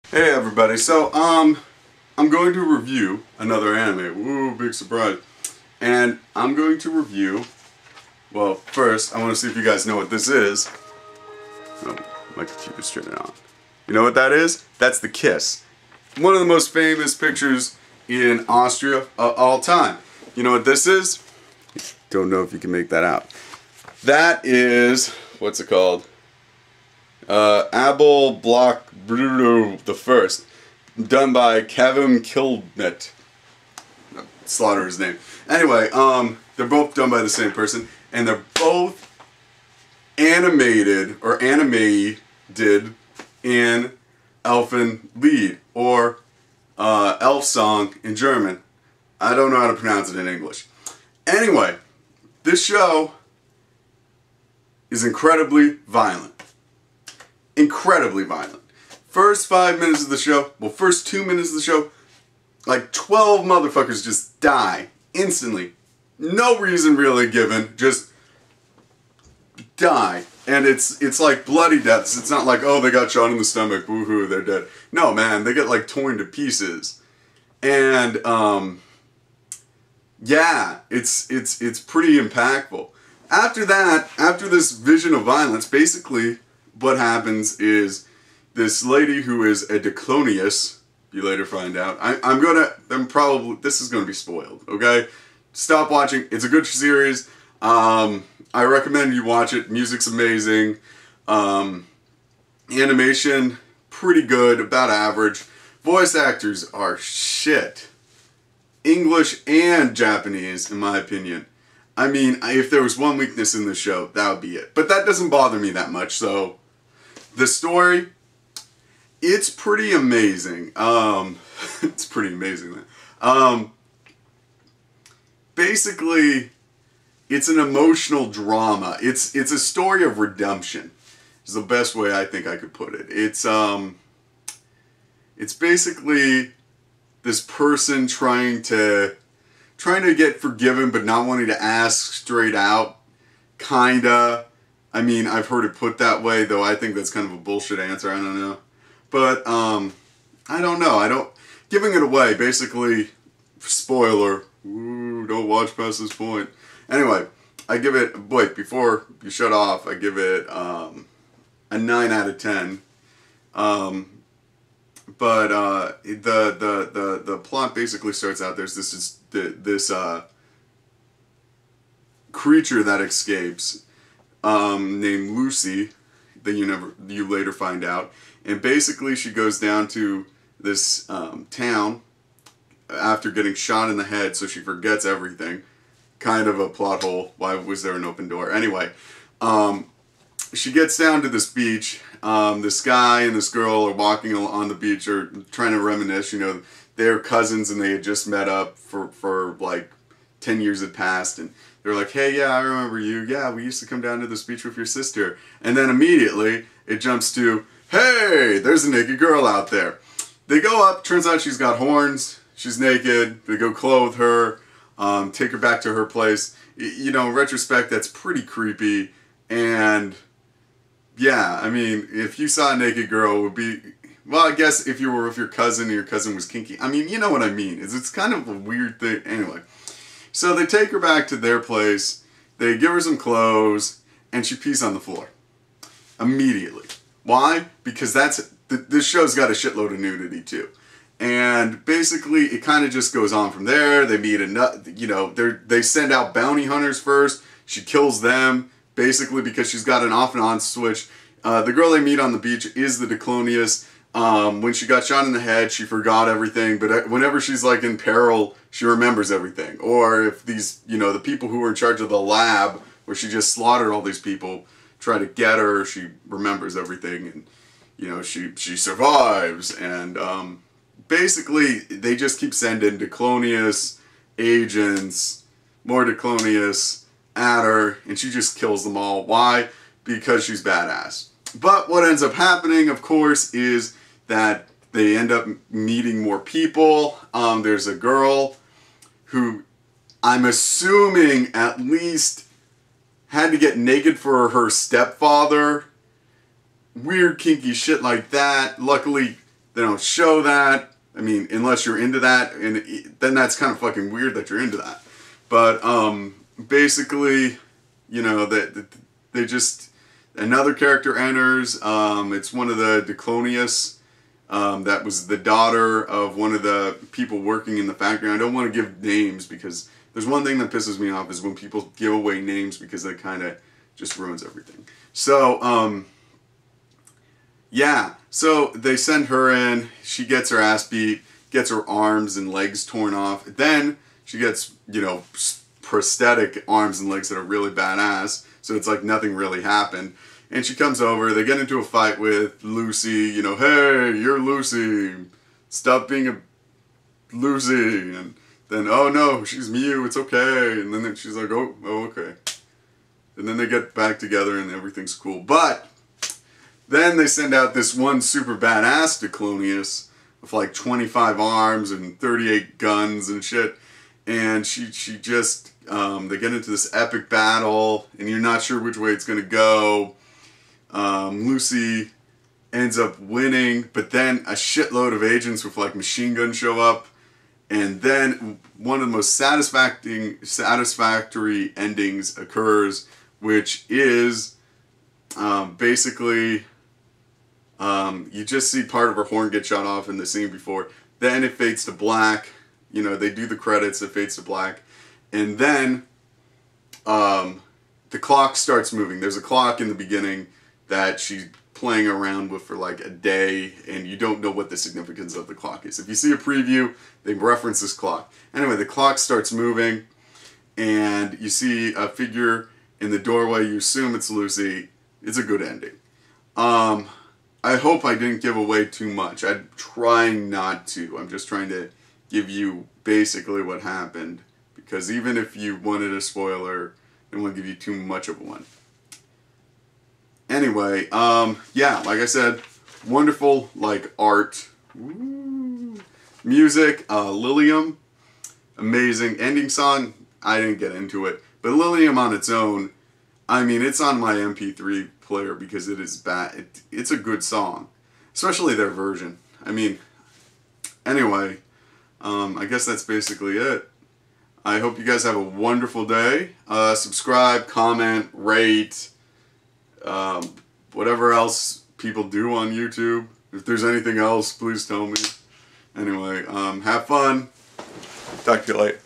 Hey everybody, so I'm going to review another anime. Woo, big surprise. And I'm going to review, well, first I want to see if you guys know what this is. Oh, my computer's turning on. You know what that is? That's The Kiss. One of the most famous pictures in Austria of all time. You know what this is? Don't know if you can make that out. That is, what's it called? Abel Block Bruno the First, done by Kevin Kilmet. Slaughter his name. Anyway, they're both done by the same person, and they're both animated or animated in elfin lied or elf song in German. I don't know how to pronounce it in English. Anyway, this show is incredibly violent. Incredibly violent. First 5 minutes of the show, well, first 2 minutes of the show, like 12 motherfuckers just die instantly. No reason really given, just die. And it's like bloody deaths. It's not like, oh, they got shot in the stomach, woohoo, they're dead. No, man, they get like torn to pieces. And yeah, it's pretty impactful. After that, after this vision of violence, basically what happens is this lady who is a Declonius, you later find out. This is gonna be spoiled, okay? Stop watching. It's a good series. I recommend you watch it. Music's amazing. Animation, pretty good, about average. Voice actors are shit. English and Japanese, in my opinion. I mean, if there was one weakness in the show, that would be it. But that doesn't bother me that much, so the story, it's pretty amazing. It's pretty amazing. Basically, it's an emotional drama. It's a story of redemption. Is the best way I think I could put it. It's basically this person trying to get forgiven, but not wanting to ask straight out, kinda. I mean, I've heard it put that way, though I think that's kind of a bullshit answer, I don't know. But, I don't know, giving it away, basically, spoiler, ooh, don't watch past this point. Anyway, I give it, wait, before you shut off, I give it, a 9 out of 10. But, the plot basically starts out, there's this creature that escapes, named Lucy, that you later find out, and basically she goes down to this town after getting shot in the head, so she forgets everything. Kind of a plot hole. Why was there an open door? Anyway, she gets down to this beach. This guy and this girl are walking on the beach, or trying to reminisce. You know, they're cousins and they had just met up for like 10 years had passed, and they're like, hey, yeah, I remember you. Yeah, we used to come down to this beach with your sister. And then immediately it jumps to, hey, there's a naked girl out there. They go up, turns out she's got horns, she's naked, they go clothe her, take her back to her place. You know, in retrospect, that's pretty creepy. And yeah, I mean, if you saw a naked girl, it would be, well, I guess if you were with your cousin and your cousin was kinky, I mean, you know what I mean. It's kind of a weird thing. Anyway. So they take her back to their place, they give her some clothes, and she pees on the floor. Immediately. Why? Because this show's got a shitload of nudity too. And basically, it kind of just goes on from there. They meet they send out bounty hunters first. She kills them, basically because she's got an off and on switch. The girl they meet on the beach is the Declonius. When she got shot in the head, she forgot everything, but whenever she's like in peril, she remembers everything. Or if these, the people who were in charge of the lab, where she just slaughtered all these people, try to get her, she remembers everything, and, she survives. And, basically, they just keep sending Declonius agents, more Declonius at her, and she just kills them all. Why? Because she's badass. But what ends up happening, of course, is that they end up meeting more people. There's a girl who I'm assuming at least had to get naked for her stepfather. Weird kinky shit like that. Luckily, They don't show that. I mean, unless you're into that, and then that's kind of fucking weird that you're into that. But basically, you know, that they just, another character enters. It's one of the Declonius. That was the daughter of one of the people working in the factory. I don't want to give names because there's one thing that pisses me off is when people give away names because that kind of just ruins everything. So, yeah. So they send her in. She gets her ass beat, gets her arms and legs torn off. Then she gets, you know, prosthetic arms and legs that are really badass. So it's like nothing really happened. And she comes over, they get into a fight with Lucy, you know, hey, you're Lucy, stop being a Lucy, and then, oh no, she's Mew, it's okay, and then she's like, oh, okay. And then they get back together and everything's cool. But then they send out this one super badass Declonius with like 25 arms and 38 guns and shit, and she just, they get into this epic battle, and you're not sure which way it's gonna go. Lucy ends up winning, but then a shitload of agents with like machine guns show up, and then one of the most satisfactory endings occurs, which is basically you just see part of her horn get shot off in the scene before. Then it fades to black. You know, they do the credits, it fades to black, and then the clock starts moving. There's a clock in the beginning that she's playing around with for like a day, and you don't know what the significance of the clock is. If you see a preview, they reference this clock. Anyway, the clock starts moving, and you see a figure in the doorway. You assume it's Lucy. It's a good ending. I hope I didn't give away too much. I'm trying not to. I'm just trying to give you basically what happened, because even if you wanted a spoiler, I don't want to give you too much of one. Anyway, yeah, like I said, wonderful, like, art. Woo. Music, Lilium, amazing. Ending song, I didn't get into it. But Lilium on its own, I mean, it's on my MP3 player because it is bad. It's a good song, especially their version. I mean, anyway, I guess that's basically it. I hope you guys have a wonderful day. Subscribe, comment, rate, whatever else people do on YouTube. If there's anything else, please tell me. Anyway, have fun. Talk to you later.